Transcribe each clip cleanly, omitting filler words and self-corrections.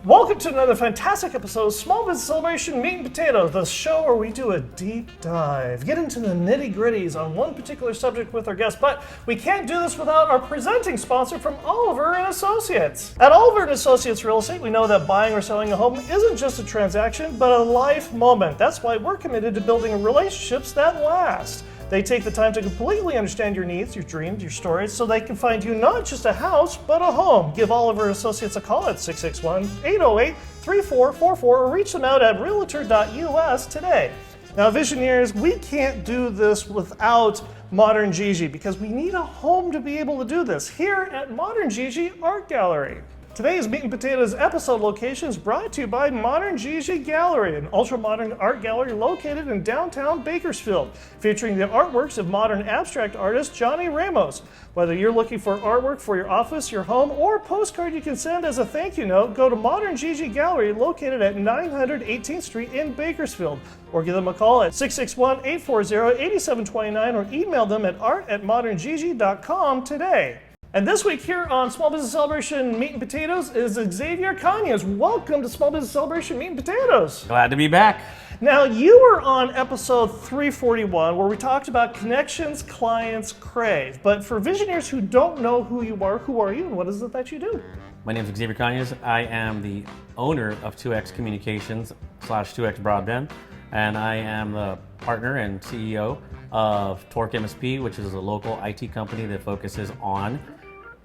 Welcome to another fantastic episode of Small Business Celebration Meat and Potatoes, the show where we do a deep dive, get into the nitty-gritties on one particular subject with our guests. But we can't do this without our presenting sponsor from Oliver and Associates. At Oliver and Associates Real Estate, we know that buying or selling a home isn't just a transaction, but a life moment. That's why we're committed to building relationships that last. They take the time to completely understand your needs, your dreams, your stories, so they can find you not just a house, but a home. Give Oliver Associates a call at 661-808-3444 or reach them out at realtor.us today. Now, Visioneers, we can't do this without Modern Gigi because we need a home to be able to do this here at Modern Gigi Art Gallery. Today's Meat and Potatoes episode location is brought to you by Modern Gigi Gallery, an ultra-modern art gallery located in downtown Bakersfield, featuring the artworks of modern abstract artist Johnny Ramos. Whether you're looking for artwork for your office, your home, or a postcard you can send as a thank you note, go to Modern Gigi Gallery located at 900 18th Street in Bakersfield, or give them a call at 661-840-8729 or email them at art@moderngigi.com today. And this week here on Small Business Celebration Meat and Potatoes is Xavier Canez. Welcome to Small Business Celebration Meat and Potatoes. Glad to be back. Now, you were on episode 341 where we talked about connections clients crave. But for Visioneers who don't know who you are you and what is it that you do? My name is Xavier Canez. I am the owner of 2X Communications / 2X Broadband, and I am the partner and CEO of Torq MSP, which is a local IT company that focuses on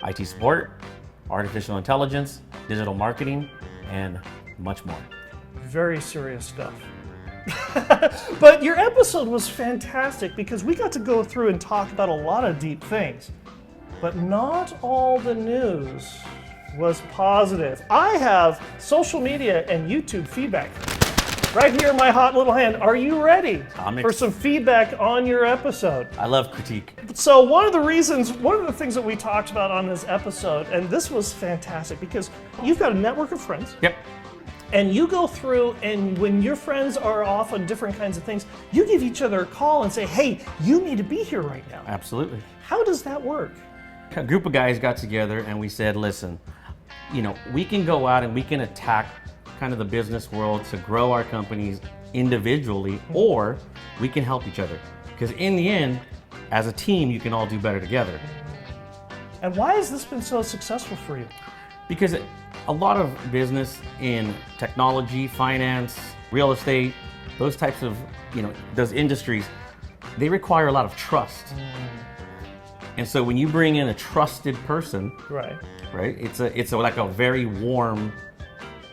IT support, artificial intelligence, digital marketing, and much more. Very serious stuff. But your episode was fantastic because we got to go through and talk about a lot of deep things. But not all the news was positive. I have social media and YouTube feedback right here in my hot little hand. Are you ready for some feedback on your episode? I love critique. So one of the things that we talked about on this episode, and this was fantastic because you've got a network of friends. Yep. And you go through, and when your friends are off on different kinds of things, you give each other a call and say, hey, you need to be here right now. Absolutely. How does that work? A group of guys got together and we said, listen, we can go out and we can attack kind of the business world to grow our companies individually, or we can help each other. Because in the end, as a team, you can all do better together. And why has this been so successful for you? Because a lot of business in technology, finance, real estate, those types of, those industries, they require a lot of trust. And so when you bring in a trusted person, right, it's like a very warm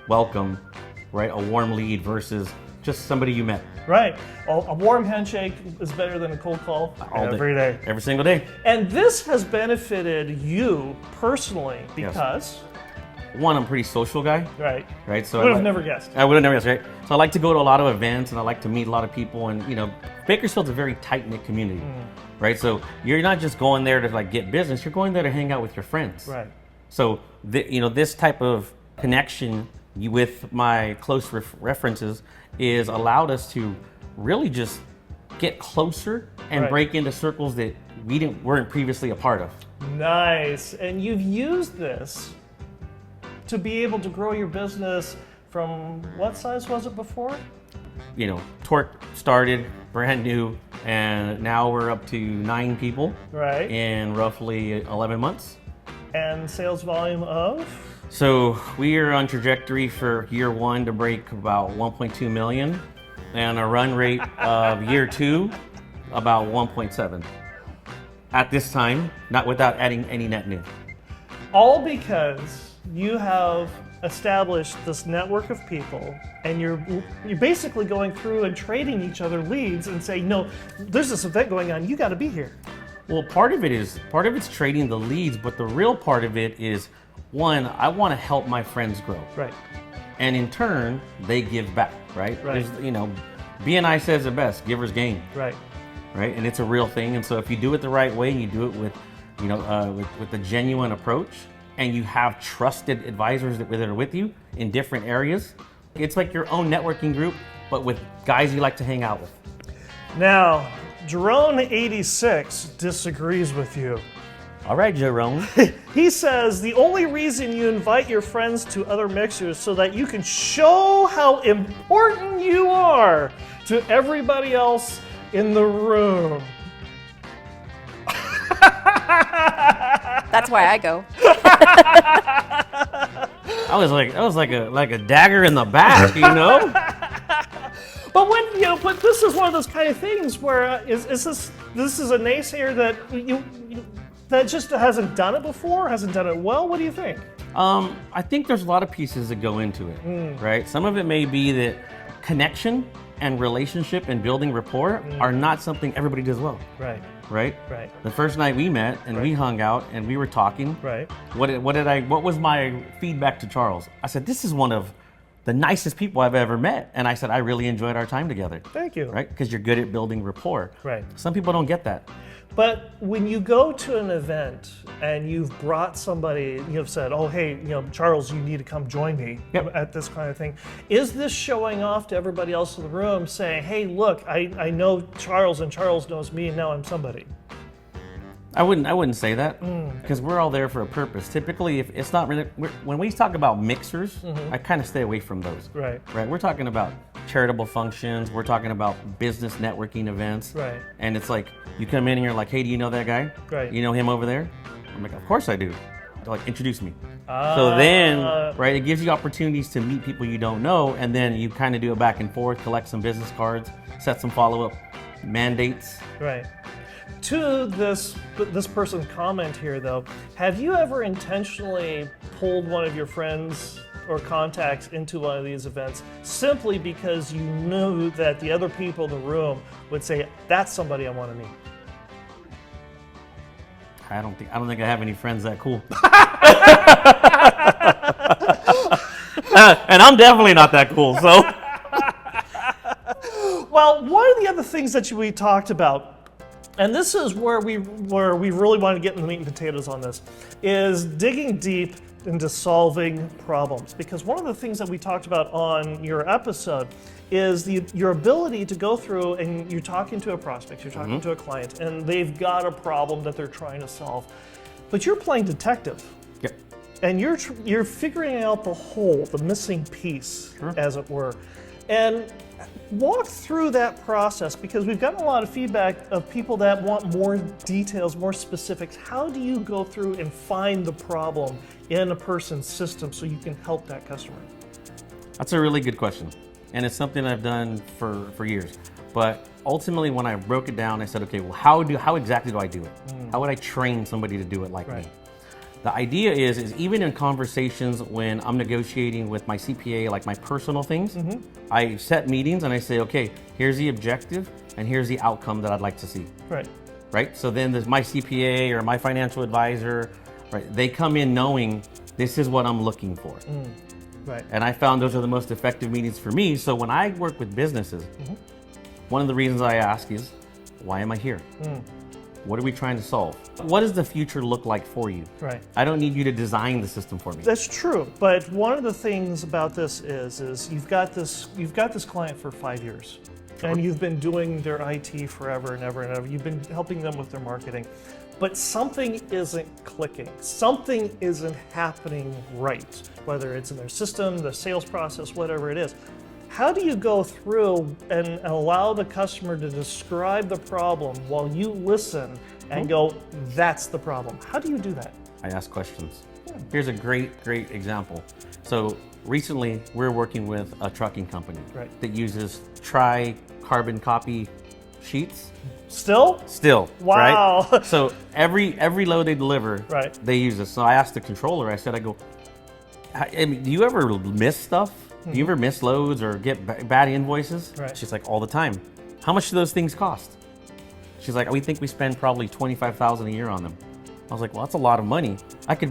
welcome, right? A warm lead versus just somebody you met. Right. A warm handshake is better than a cold call every day. Every single day. And this has benefited you personally because? Yes. One, I'm a pretty social guy. Right. So I would have never guessed. I would have never guessed, right? So I like to go to a lot of events and I like to meet a lot of people, and Bakersfield's a very tight-knit community, right? So you're not just going there to get business, you're going there to hang out with your friends. Right. So this type of connection with my close references is allowed us to really just get closer and break into circles that we weren't previously a part of. Nice. And you've used this to be able to grow your business from what size was it before? Torq started brand new, and now we're up to 9 people in roughly 11 months. And sales volume of? So we are on trajectory for year 1 to break about 1.2 million, and a run rate of year 2 about 1.7 at this time, not without adding any net new. All because you have established this network of people, and you're basically going through and trading each other leads and saying, no, there's this event going on, you got to be here. Well, part of it's trading the leads, but the real part of it is, one, I want to help my friends grow. Right. And in turn, they give back, right? BNI says it best, givers gain. Right. Right? And it's a real thing. And so if you do it the right way, and you do it with, with a genuine approach, and you have trusted advisors that are with you in different areas, it's like your own networking group, but with guys you like to hang out with. Now, Drone86 disagrees with you. All right, Jerome. He says the only reason you invite your friends to other mixers so that you can show how important you are to everybody else in the room. That's why I go. That was like a dagger in the back, you know. But but this is one of those kind of things where this is a naysayer that that just hasn't done it before, hasn't done it well. What do you think? I think there's a lot of pieces that go into it, right? Some of it may be that connection and relationship and building rapport are not something everybody does well. Right. Right? Right. The first night we met and we hung out and we were talking. Right. What was my feedback to Charles? I said, this is one of the nicest people I've ever met. And I said, I really enjoyed our time together. Thank you. Right? Because you're good at building rapport. Right. Some people don't get that. But when you go to an event and you've brought somebody, you've said, oh, hey, Charles, you need to come join me at this kind of thing. Is this showing off to everybody else in the room saying, hey, look, I know Charles and Charles knows me and now I'm somebody? I wouldn't say that because we're all there for a purpose. Typically, if it's not really, when we talk about mixers, I kind of stay away from those. Right. Right. We're talking about charitable functions. We're talking about business networking events. Right. And it's like you come in and you're like, hey, do you know that guy? Right. You know him over there? I'm like, of course I do. They're like, introduce me. So then, right, it gives you opportunities to meet people you don't know, and then you kind of do a back and forth, collect some business cards, set some follow-up mandates. Right. To this person's comment here, though, have you ever intentionally pulled one of your friends or contacts into one of these events simply because you knew that the other people in the room would say, that's somebody I want to meet? I don't think I have any friends that cool. And I'm definitely not that cool, so. Well, one of the other things that we talked about, and this is where we really want to get in the meat and potatoes on this, is digging deep into solving problems. Because one of the things that we talked about on your episode is your ability to go through and you're talking to a prospect, you're talking to a client, and they've got a problem that they're trying to solve. But you're playing detective. Yep. And you're figuring out the missing piece, as it were. And walk through that process, because we've gotten a lot of feedback of people that want more details, more specifics. How do you go through and find the problem in a person's system so you can help that customer? That's a really good question. And it's something I've done for years. But ultimately, when I broke it down, I said, okay, well, how exactly do I do it? How would I train somebody to do it like me? The idea is even in conversations when I'm negotiating with my CPA, like my personal things, I set meetings and I say, okay, here's the objective and here's the outcome that I'd like to see. Right? So then there's my CPA or my financial advisor, right? They come in knowing this is what I'm looking for. Right. And I found those are the most effective meetings for me. So when I work with businesses, one of the reasons I ask is, why am I here? What are we trying to solve? What does the future look like for you? Right. I don't need you to design the system for me. That's true. But one of the things about this is you've got this client for 5 years. And you've been doing their IT forever and ever and ever. You've been helping them with their marketing. But something isn't clicking. Something isn't happening right. Whether it's in their system, the sales process, whatever it is. How do you go through and allow the customer to describe the problem while you listen and go, that's the problem? How do you do that? I ask questions. Here's a great example. So recently, we're working with a trucking company that uses tri-carbon copy sheets. Still? Still. Wow. Right? So every load they deliver, they use this. So I asked the controller, I go, do you ever miss stuff? Do you ever miss loads or get bad invoices? She's like, all the time. How much do those things cost? She's like, we think we spend probably $25,000 a year on them. I was like, well, that's a lot of money.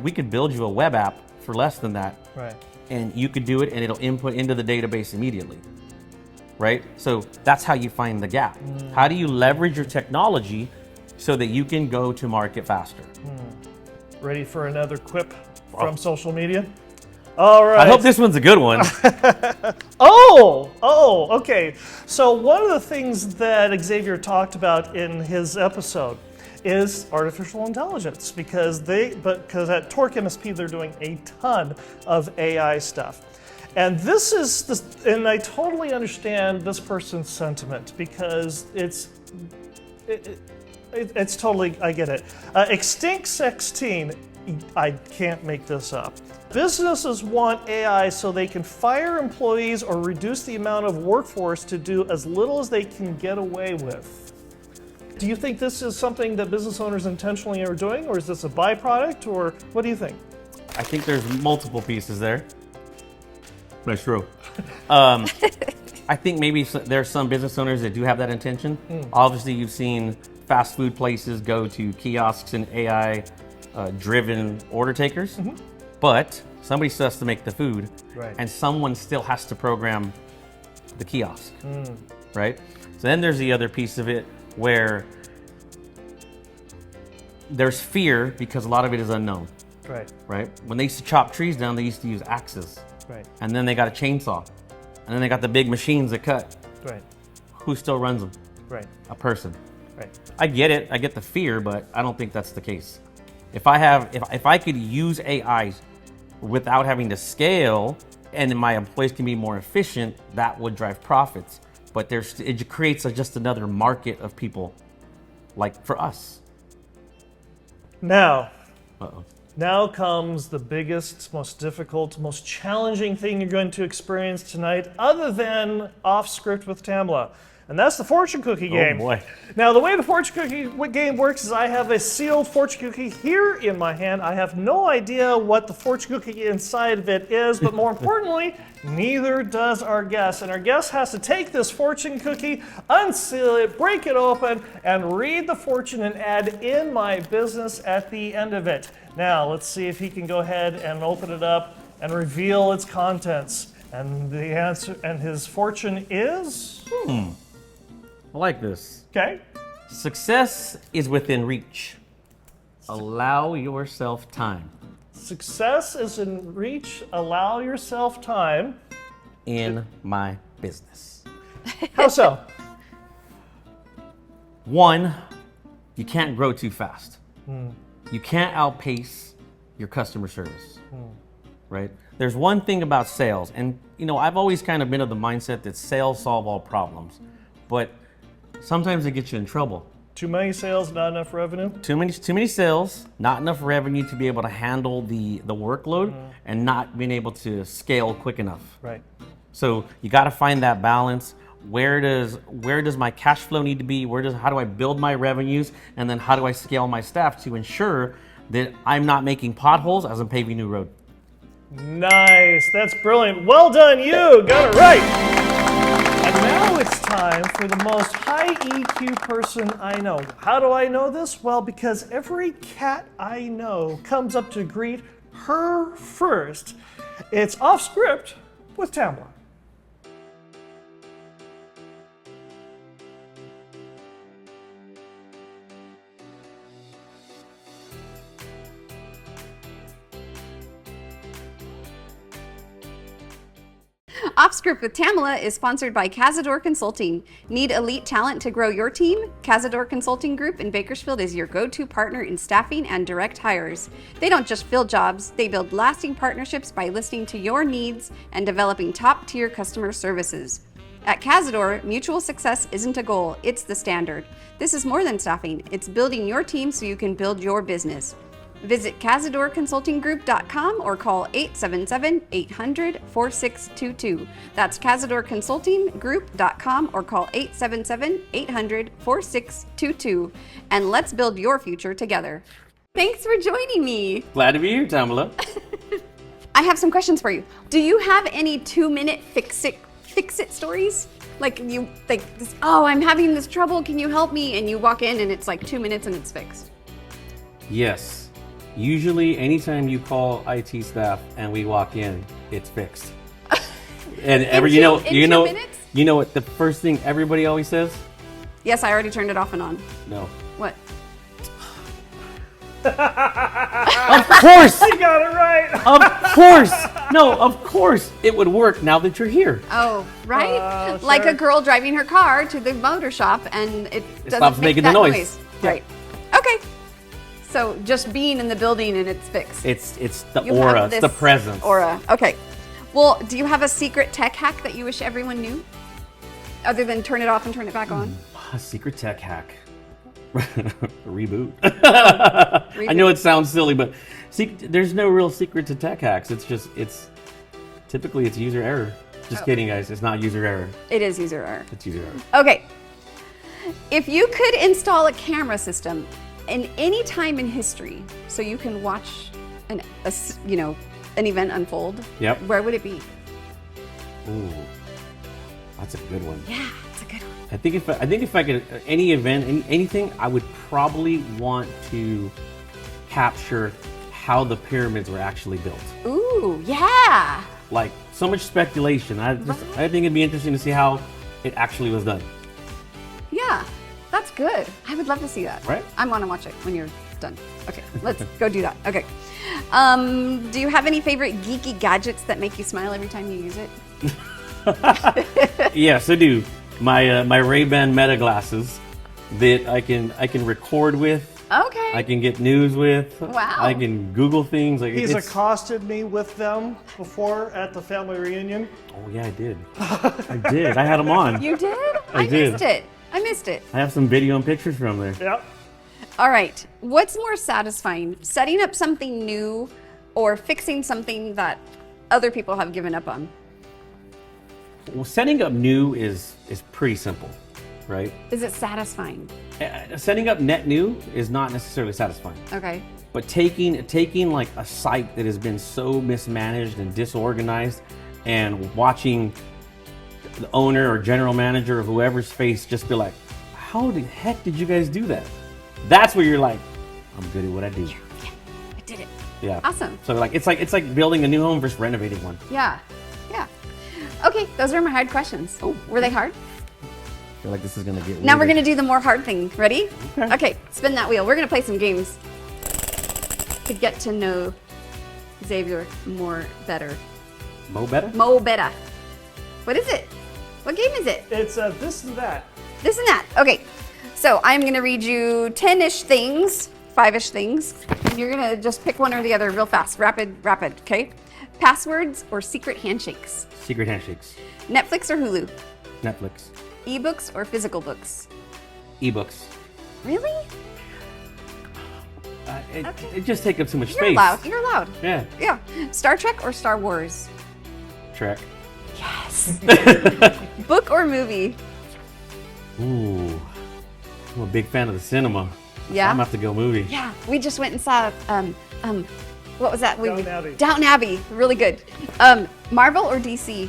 We could build you a web app for less than that. And you could do it and it'll input into the database immediately. Right? So that's how you find the gap. How do you leverage your technology so that you can go to market faster? Ready for another quip from social media? All right. I hope this one's a good one. Okay. So one of the things that Xavier talked about in his episode is artificial intelligence, because at Torq MSP they're doing a ton of AI stuff. And and I totally understand this person's sentiment, because it's totally, I get it. Extinct 16, I can't make this up. Businesses want AI so they can fire employees or reduce the amount of workforce to do as little as they can get away with. Do you think this is something that business owners intentionally are doing, or is this a byproduct, or what do you think? I think there's multiple pieces there. Nice throw. I think maybe there's some business owners that do have that intention. Obviously, you've seen fast food places go to kiosks and AI driven order takers, but somebody still has to make the food, Right. and someone still has to program the kiosk, right? So then there's the other piece of it where there's fear because a lot of it is unknown, right? When they used to chop trees down, they used to use axes, and then they got a chainsaw, and then they got the big machines that cut. Who still runs them? A person. I get it. I get the fear, but I don't think that's the case. If I could use AI without having to scale, and my employees can be more efficient, that would drive profits. But it creates just another market of people, like for us. Now comes the biggest, most difficult, most challenging thing you're going to experience tonight, other than off script with Tamala. And that's the fortune cookie game. Oh boy. Now, the way the fortune cookie game works is I have a sealed fortune cookie here in my hand. I have no idea what the fortune cookie inside of it is, but more importantly, neither does our guest. And our guest has to take this fortune cookie, unseal it, break it open, and read the fortune and add "in my business" at the end of it. Now, let's see if he can go ahead and open it up and reveal its contents. And the answer, and his fortune is? I like this. Okay. Success is within reach. Allow yourself time. Success is in reach. Allow yourself time. In my business. How so? One, you can't grow too fast. You can't outpace your customer service, right? There's one thing about sales, and I've always kind of been of the mindset that sales solve all problems, but sometimes it gets you in trouble. Too many sales, not enough revenue? Too many sales, not enough revenue to be able to handle the workload, and not being able to scale quick enough. Right. So you got to find that balance. Where does my cash flow need to be? How do I build my revenues? And then how do I scale my staff to ensure that I'm not making potholes as I'm paving new road? Nice. That's brilliant. Well done, you. Got it right. And now it's time for the most high EQ person I know. How do I know this? Well, because every cat I know comes up to greet her first. It's Off Script with Tamala. Off Script with Tamala is sponsored by Cazador Consulting. Need elite talent to grow your team? Cazador Consulting Group in Bakersfield is your go-to partner in staffing and direct hires. They don't just fill jobs, they build lasting partnerships by listening to your needs and developing top-tier customer services. At Cazador, mutual success isn't a goal, it's the standard. This is more than staffing, it's building your team so you can build your business. Visit CazadorConsultingGroup.com or call 877-800-4622. That's CazadorConsultingGroup.com or call 877-800-4622. And let's build your future together. Thanks for joining me. Glad to be here, Tamala. I have some questions for you. Do you have any 2-minute fix-it stories? Like this, oh, I'm having this trouble, can you help me? And you walk in and it's like 2 minutes and it's fixed. Yes. Usually, anytime you call IT staff and we walk in, it's fixed. And you know what the first thing everybody always says? Yes, I already turned it off and on. No. What? Of course. You got it right. Of course. No, of course it would work now that you're here. Oh, right? Sure. Like a girl driving her car to the motor shop and it doesn't stops make making that the noise. Yeah. Right. Okay. So just being in the building and it's fixed. It's the You aura, have it's the this presence. Aura. Okay. Well, do you have a secret tech hack that you wish everyone knew? Other than turn it off and turn it back on? A secret tech hack. Reboot. I know it sounds silly, but there's no real secret to tech hacks. Typically it's user error. Just kidding, guys. It's not user error. It is user error. It's user error. Okay. If you could install a camera system in any time in history, so you can watch an event unfold, Yep. where would it be? Ooh, that's a good one. Yeah, it's a good one. I think if I could any event, anything, I would probably want to capture how the pyramids were actually built. Ooh, yeah. Like so much speculation. I think it'd be interesting to see how it actually was done. Yeah, that's good. I would love to see that. Right? I want to watch it when you're done. Okay, let's go do that. Okay. Do you have any favorite geeky gadgets that make you smile every time you use it? Yes, I do. My Ray-Ban Meta glasses that I can record with. Okay. I can get news with. Wow. I can Google things. Like He's accosted me with them before at the family reunion. Oh yeah, I did. I did. I had them on. You did? I did. Missed it. I missed it. I have some video and pictures from there. Yep. All right. What's more satisfying, setting up something new or fixing something that other people have given up on? Well, setting up new is pretty simple, right? Is it satisfying? Setting up net new is not necessarily satisfying. Okay. But taking like a site that has been so mismanaged and disorganized and watching the owner or general manager or whoever's face just be like, how the heck did you guys do that? That's where you're like, I'm good at what I do. Yeah, I did it. Yeah. Awesome. So like it's like building a new home versus renovating one. Yeah. Yeah. Okay, those are my hard questions. Oh, were they hard? I feel like this is gonna get Now we're weird. gonna do the more hard thing. Ready? Okay. Okay, spin that wheel. We're gonna play some games to get to know Xavier better. Mo better? Mo better. What is it? What game is it? It's this and that. This and that. Okay, so I'm gonna read you 10-ish things, 5-ish things. And you're gonna just pick one or the other real fast, rapid, okay? Passwords or secret handshakes? Secret handshakes. Netflix or Hulu? Netflix. Ebooks or physical books? Ebooks. Really? It just take up too much You're space. allowed. You're allowed. Yeah. Yeah. Star Trek or Star Wars? Trek. Yes. Book or movie? Ooh. I'm a big fan of the cinema. Yeah? I'm gonna have to go movie. Yeah. We just went and saw what was that movie? Downton Abbey. Downton Abbey. Really good. Marvel or DC?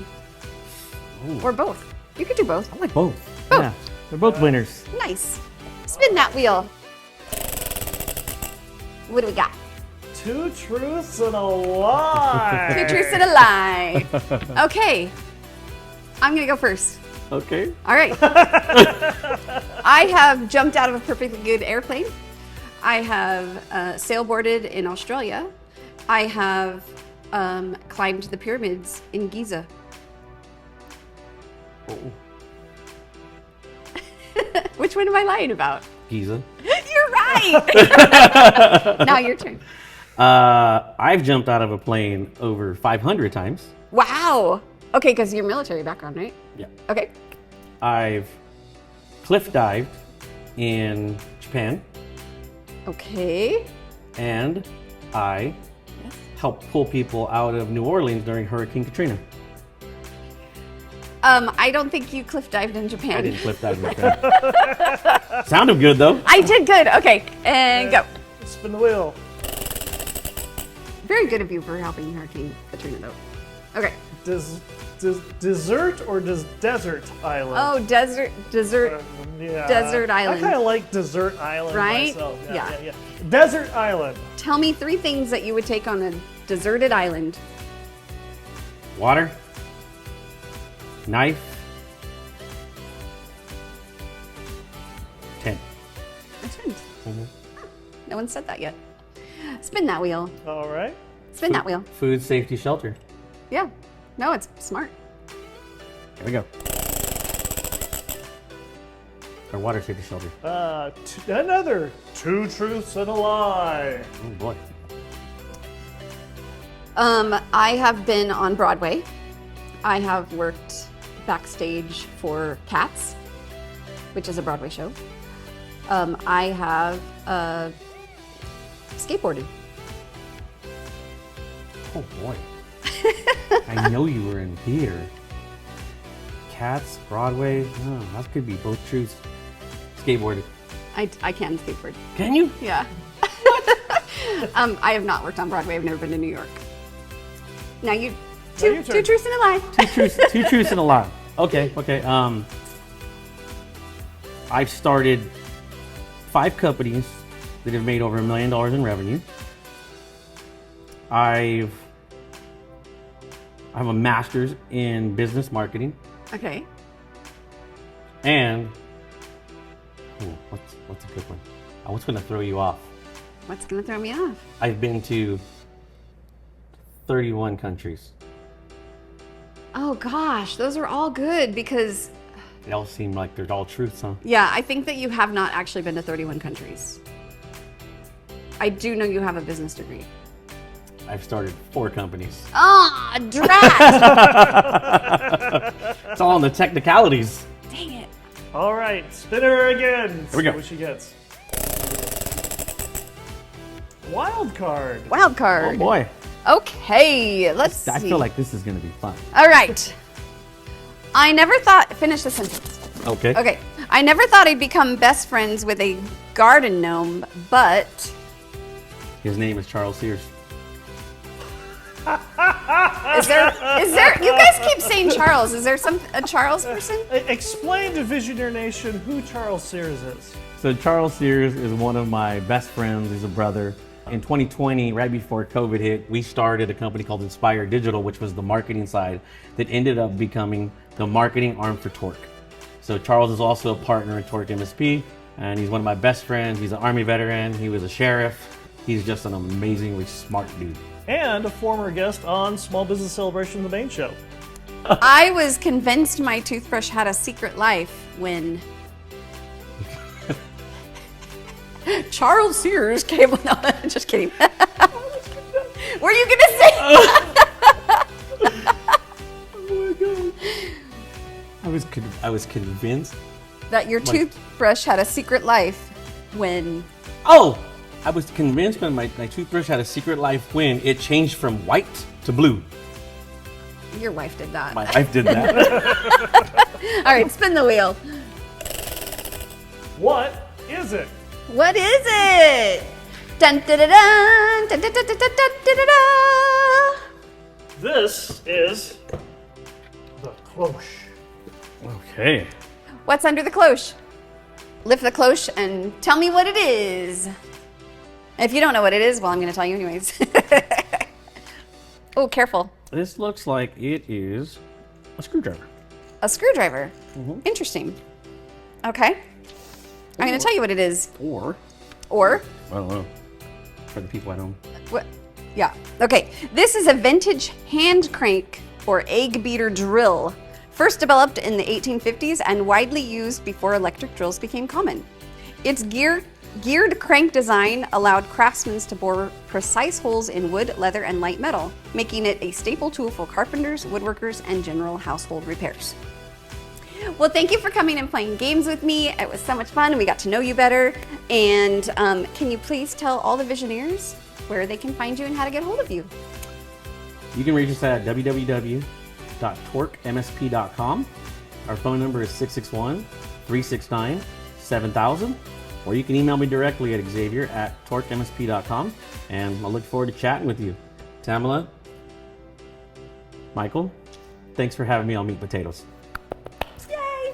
Ooh. Or both. You could do both. I like both. Both. Yeah. They're both winners. Nice. Spin that wheel. What do we got? 2 truths and a lie. 2 truths and a lie. Okay. I'm going to go first. Okay. All right. I have jumped out of a perfectly good airplane. I have sailboarded in Australia. I have climbed the pyramids in Giza. Oh. Which one am I lying about? Giza. You're right. Now your turn. I've jumped out of a plane over 500 times. Wow. Okay, because your military background, right? Yeah. Okay. I've cliff dived in Japan, Okay. and I Yes. helped pull people out of New Orleans during Hurricane Katrina. I don't think you cliff dived in Japan. I didn't cliff dive in Japan. Sounded good though. I did good. Okay, and go. Spin the wheel. Very good of you for helping Hurricane Katrina, though. Okay. Dessert or desert island? Oh, desert. Yeah. Desert island. I kind of like desert island Right? myself. Yeah. Desert island. Tell me 3 things that you would take on a deserted island. Water, knife, tent. A tent. No one said that yet. Spin that wheel. All right. Spin that wheel. Food, safety, shelter. Yeah. No, it's smart. Here we go. Or water safety shelter. Another 2 truths and a lie. Oh boy. I have been on Broadway. I have worked backstage for Cats, which is a Broadway show. I have skateboarded. Oh boy. I know you were in theater. Cats, Broadway. Oh, that could be both truths. Skateboarded. I can skateboard. Can you? Yeah. I have not worked on Broadway. I've never been to New York. Now you, your two turn. truths and a lie. Two truths and a lie. Okay. I've started 5 companies that have made over $1 million in revenue. I have a master's in business marketing, Okay. and what's a good one? What's going to throw you off? What's gonna throw me off? I've been to 31 countries. Oh gosh, those are all good because, They all seem like they're all truths, huh? yeah, I think that you have not actually been to 31 countries. I do know you have a business degree. I've started 4 companies. Ah, drat! It's all on the technicalities. Dang it. All right, spinner again. Here we go. See what she gets. Wild card. Wild Oh card. boy. Okay, let's see. I feel like this is going to be fun. All right. I never thought. Finish the sentence. Okay. Okay. I never thought I'd become best friends with a garden gnome, but His name is Charles Sears. is there? You guys keep saying Charles. Is there a Charles person? Explain to Visioneer Nation who Charles Sears is. So Charles Sears is one of my best friends. He's a brother. In 2020, right before COVID hit, we started a company called Inspire Digital, which was the marketing side that ended up becoming the marketing arm for Torq. So Charles is also a partner in Torq MSP, and he's one of my best friends. He's an Army veteran. He was a sheriff. He's just an amazingly smart dude. And a former guest on Small Business Celebration, the main show. I was convinced my toothbrush had a secret life when Charles Sears came on. No, just kidding. Were you gonna say? I was convinced. That your toothbrush had a secret life when Oh, I was convinced when my toothbrush had a secret life when it changed from white to blue. your wife did that. My wife did that. All right, spin the wheel. What is it? What is it? Dun, dun, dun, dun, dun, dun, dun, dun, dun, dun, dun, dun. This is the cloche. Okay. What's under the cloche? Lift the cloche and tell me what it is. If you don't know what it is, well, I'm going to tell you anyways. Oh, careful. This looks like it is a screwdriver. A screwdriver. Interesting. Okay. I'm going to tell you what it is. Or, Or, I don't know, for the people at home. what? Yeah. Okay. This is a vintage hand crank or egg beater drill. First developed in the 1850s and widely used before electric drills became common. Its geared crank design allowed craftsmen to bore precise holes in wood, leather, and light metal, making it a staple tool for carpenters, woodworkers, and general household repairs. Well, thank you for coming and playing games with me. It was so much fun, and we got to know you better. And can you please tell all the Visioneers where they can find you and how to get hold of you? You can reach us at www.torqmsp.com. Our phone number is 661-369-7000. Or you can email me directly at xavier@torqmsp.com. And I look forward to chatting with you. Tamala, Michael, thanks for having me on Meat Potatoes. Yay!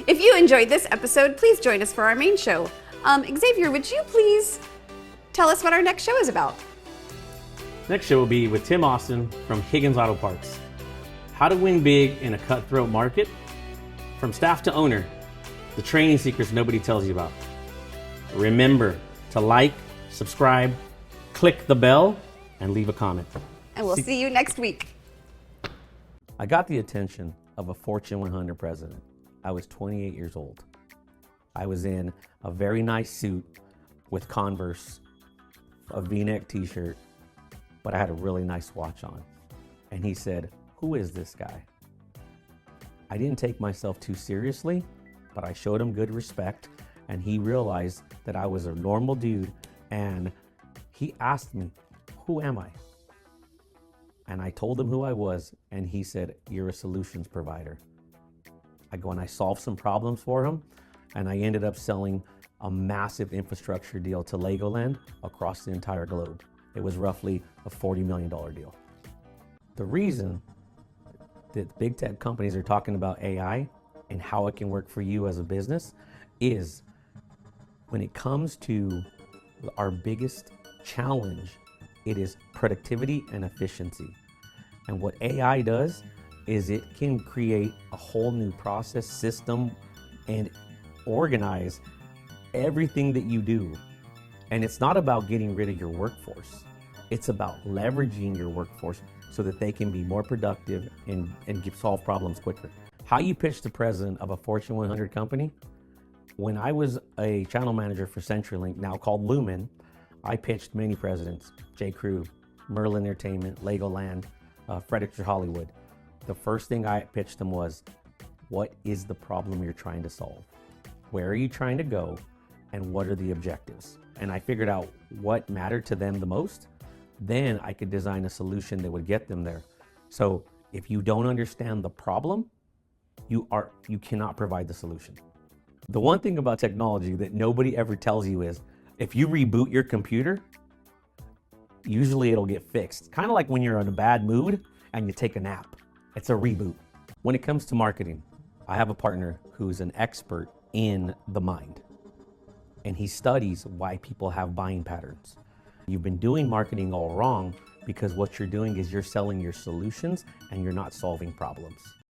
If you enjoyed this episode, please join us for our main show. Xavier, would you please tell us what our next show is about? Next show will be with Tim Austin from Higgins Auto Parts. How to win big in a cutthroat market. From staff to owner, the training secrets nobody tells you about. Remember to like, subscribe, click the bell, and leave a comment. And we'll see you next week. I got the attention of a Fortune 100 president. I was 28 years old. I was in a very nice suit with Converse, a V-neck t-shirt, but I had a really nice watch on. And he said, "Who is this guy?" I didn't take myself too seriously, but I showed him good respect, and he realized that I was a normal dude, and he asked me, "Who am I?" And I told him who I was, and he said, "You're a solutions provider." I go and I solved some problems for him, and I ended up selling a massive infrastructure deal to Legoland across the entire globe. It was roughly a $40 million deal. The reason that big tech companies are talking about AI and how it can work for you as a business is when it comes to our biggest challenge, it is productivity and efficiency. And what AI does is it can create a whole new process, system, and organize everything that you do. And it's not about getting rid of your workforce. It's about leveraging your workforce so that they can be more productive and solve problems quicker. How you pitch the president of a Fortune 100 company? When I was a channel manager for CenturyLink, now called Lumen, I pitched many presidents, J. Crew, Merlin Entertainment, Legoland, Frederick Hollywood. The first thing I pitched them was, what is the problem you're trying to solve? Where are you trying to go? And what are the objectives? And I figured out what mattered to them the most. Then I could design a solution that would get them there. So if you don't understand the problem, you cannot provide the solution. The one thing about technology that nobody ever tells you is, if you reboot your computer, usually it'll get fixed. Kind of like when you're in a bad mood and you take a nap. It's a reboot. When it comes to marketing, I have a partner who's an expert in the mind, and he studies why people have buying patterns. You've been doing marketing all wrong because what you're doing is you're selling your solutions and you're not solving problems.